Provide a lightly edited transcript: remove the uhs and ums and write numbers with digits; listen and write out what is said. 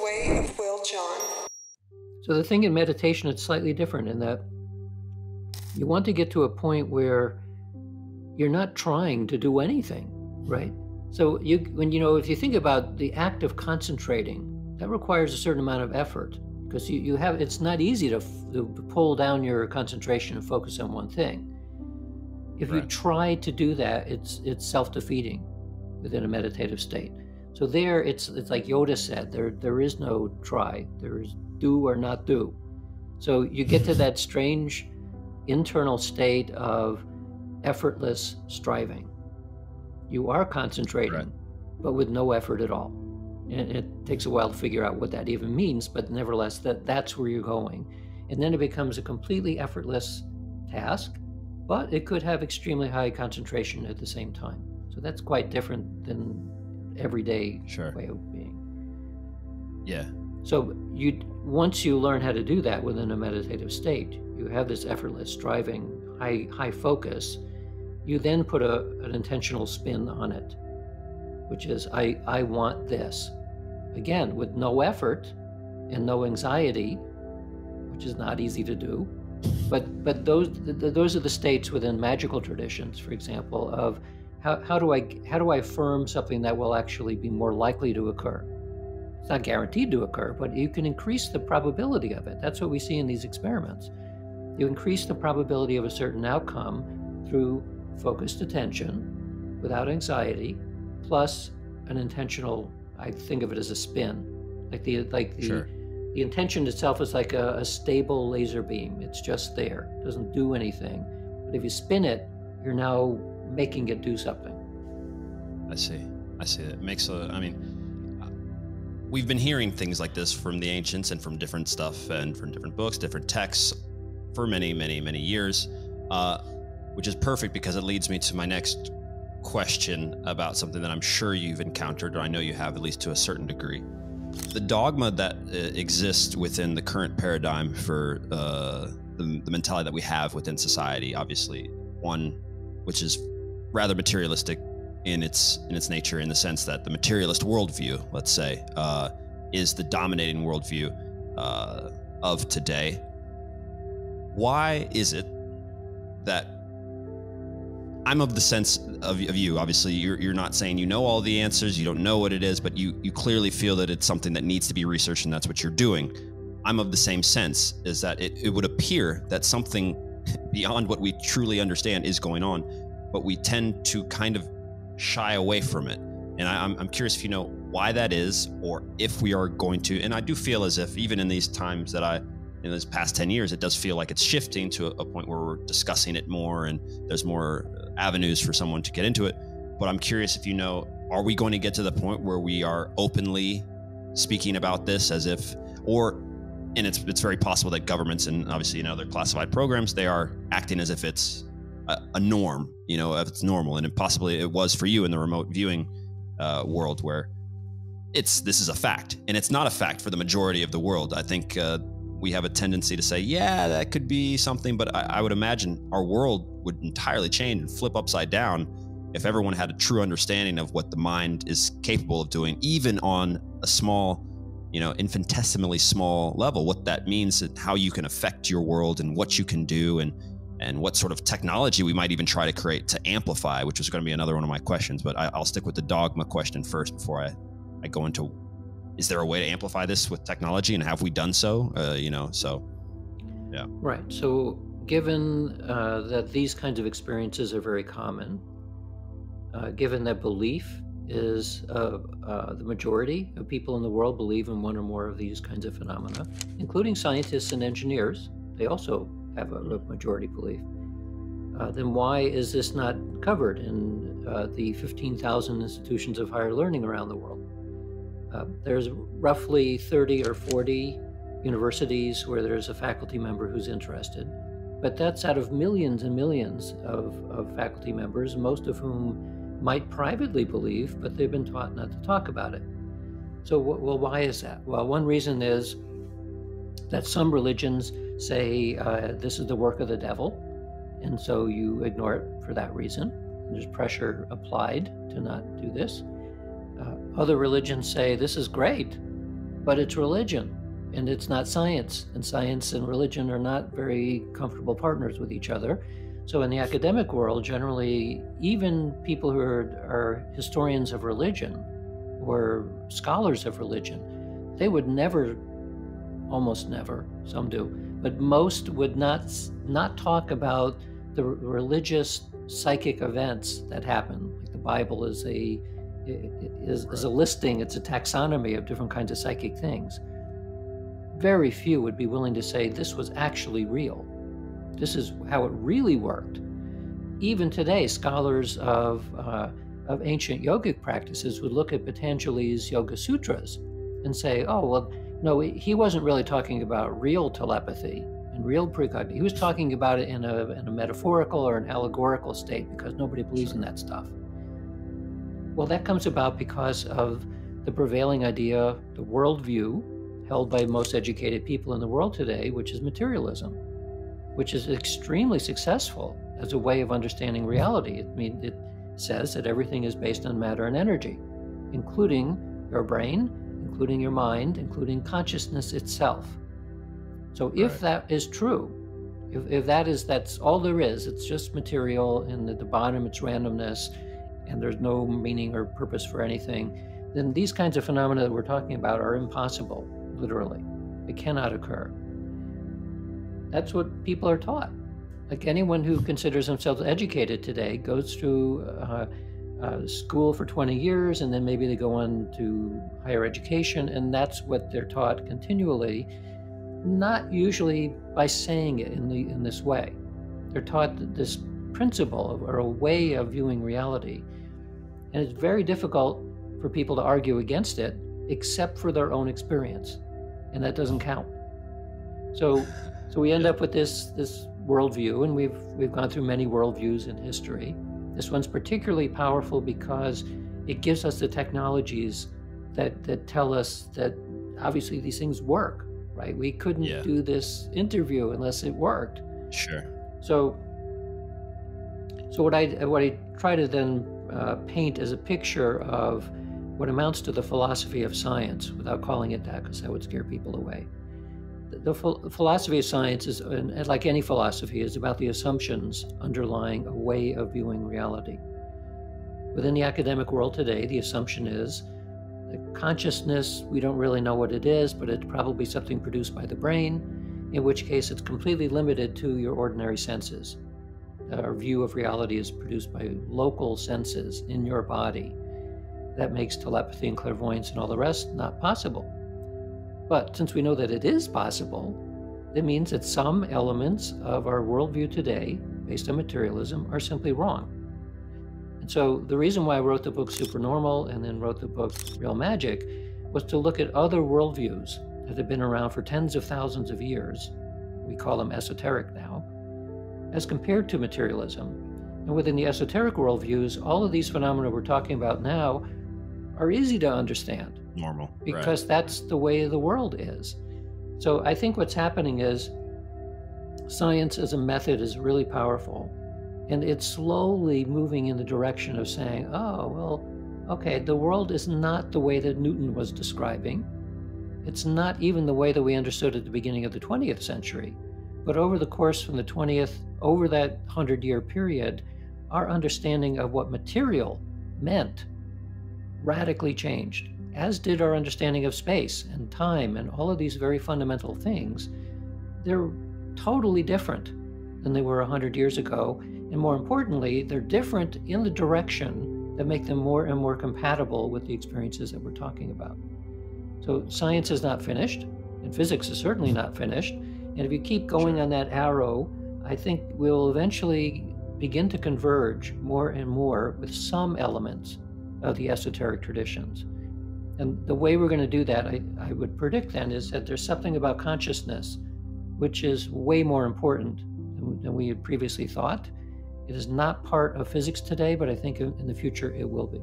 way of WOWJ. So the thing in meditation, it's slightly different in that you want to get to a point where you're not trying to do anything, right? So if you think about the act of concentrating, that requires a certain amount of effort because it's not easy to pull down your concentration and focus on one thing. If you try to do that, it's self-defeating within a meditative state. So there, it's like Yoda said, there is no try, there is do or not do. So you get to that strange internal state of effortless striving. You are concentrating, but with no effort at all. And it takes a while to figure out what that even means, but nevertheless, that's where you're going. And then it becomes a completely effortless task, but it could have extremely high concentration at the same time. So that's quite different than everyday way of being. Yeah. So once you learn how to do that within a meditative state, you have this effortless striving, high focus. You then put an intentional spin on it, which is I want this. Again, with no effort and no anxiety, which is not easy to do. But those are the states within magical traditions, for example, of how do I affirm something that will actually be more likely to occur? It's not guaranteed to occur, but you can increase the probability of it. That's what we see in these experiments. You increase the probability of a certain outcome through focused attention without anxiety, plus an intentional, I think of it as a spin. The intention itself is like a stable laser beam. It's just there. It doesn't do anything. But if you spin it, you're now making it do something. I see. It makes we've been hearing things like this from the ancients and from different stuff and from different books, different texts for many, many, many years, which is perfect because it leads me to my next question about something that I'm sure you've encountered, or I know you have, at least to a certain degree. The dogma that exists within the current paradigm for the mentality that we have within society, obviously one which is rather materialistic in its nature, in the sense that the materialist worldview, let's say, is the dominating worldview of today. Why is it that I'm of the sense of you, obviously you're not saying you know all the answers, you don't know what it is, but you clearly feel that it's something that needs to be researched and that's what you're doing. I'm of the same sense, is that it would appear that something beyond what we truly understand is going on, but we tend to kind of shy away from it. And I'm curious if you know why that is, or if we are going to, and I do feel as if even in these times that in this past 10 years, it does feel like it's shifting to a point where we're discussing it more and there's more avenues for someone to get into it. But I'm curious if you know, are we going to get to the point where we are openly speaking about this as if, and it's very possible that governments and obviously, their classified programs, they are acting as if it's a norm, if it's normal, and possibly it was for you in the remote viewing world where this is a fact, and it's not a fact for the majority of the world. I think we have a tendency to say, yeah, that could be something, but I would imagine our world would entirely change and flip upside down if everyone had a true understanding of what the mind is capable of doing, even on a small, infinitesimally small level, what that means and how you can affect your world and what you can do and what sort of technology we might even try to create to amplify, which is going to be another one of my questions. But I'll stick with the dogma question first before I go into, is there a way to amplify this with technology, and have we done so? Yeah. Right. So given that these kinds of experiences are very common, given that belief is the majority of people in the world believe in one or more of these kinds of phenomena, including scientists and engineers, they also have a majority belief. Then why is this not covered in the 15,000 institutions of higher learning around the world? There's roughly 30 or 40 universities where there's a faculty member who's interested, but that's out of millions and millions of faculty members, most of whom might privately believe, but they've been taught not to talk about it. So, well, why is that? Well, one reason is that some religions say this is the work of the devil, and so you ignore it for that reason. And there's pressure applied to not do this. Other religions say this is great. but it's religion, and it's not science. And science and religion are not very comfortable partners with each other. So in the academic world, generally, even people who are historians of religion or scholars of religion, they would never, almost never, some do, but most would not talk about the religious psychic events that happen. Like the Bible is a listing, it's a taxonomy of different kinds of psychic things. Very few would be willing to say this was actually real. This is how it really worked. Even today, scholars of ancient yogic practices would look at Patanjali's Yoga Sutras and say, oh, well, no, he wasn't really talking about real telepathy and real precognition. He was talking about it in a metaphorical or an allegorical state because nobody believes in that stuff. Well, that comes about because of the prevailing idea, the worldview held by most educated people in the world today, which is materialism, which is extremely successful as a way of understanding reality. I mean, it says that everything is based on matter and energy, including your brain, including your mind, including consciousness itself. So if that is true, if that's all there is, it's just material, and at the bottom it's randomness, and there's no meaning or purpose for anything, then these kinds of phenomena that we're talking about are impossible, literally. It cannot occur. That's what people are taught. Like anyone who considers themselves educated today goes through school for 20 years, and then maybe they go on to higher education, and that's what they're taught continually, not usually by saying it in this way. They're taught this principle or a way of viewing reality, and it's very difficult for people to argue against it, except for their own experience, and that doesn't count. So we end up with this worldview, and we've gone through many worldviews in history. This one's particularly powerful because it gives us the technologies that tell us that obviously these things work, right? We couldn't do this interview unless it worked. Sure. So what I try to then paint as a picture of what amounts to the philosophy of science, without calling it that, because that would scare people away. The philosophy of science is, and like any philosophy, is about the assumptions underlying a way of viewing reality. Within the academic world today, the assumption is that consciousness, we don't really know what it is, but it's probably something produced by the brain, in which case it's completely limited to your ordinary senses. Our view of reality is produced by local senses in your body. That makes telepathy and clairvoyance and all the rest not possible. But since we know that it is possible, it means that some elements of our worldview today, based on materialism, are simply wrong. And so the reason why I wrote the book Supernormal and then wrote the book Real Magic was to look at other worldviews that have been around for tens of thousands of years. We call them esoteric now, as compared to materialism. And within the esoteric worldviews, all of these phenomena we're talking about now are easy to understand. Normal. Because that's the way the world is. So I think what's happening is science as a method is really powerful, and it's slowly moving in the direction of saying, oh, well, okay, the world is not the way that Newton was describing. It's not even the way that we understood at the beginning of the 20th century. But over the course from the 20th, over that 100-year period, our understanding of what material meant radically changed, as did our understanding of space and time and all of these very fundamental things. They're totally different than they were 100 years ago. And more importantly, they're different in the direction that make them more and more compatible with the experiences that we're talking about. So science is not finished, and physics is certainly not finished. And if you keep going on that arrow, I think we'll eventually begin to converge more and more with some elements of the esoteric traditions. And the way we're going to do that, I would predict then, is that there's something about consciousness which is way more important than we had previously thought. It is not part of physics today, but I think in the future it will be.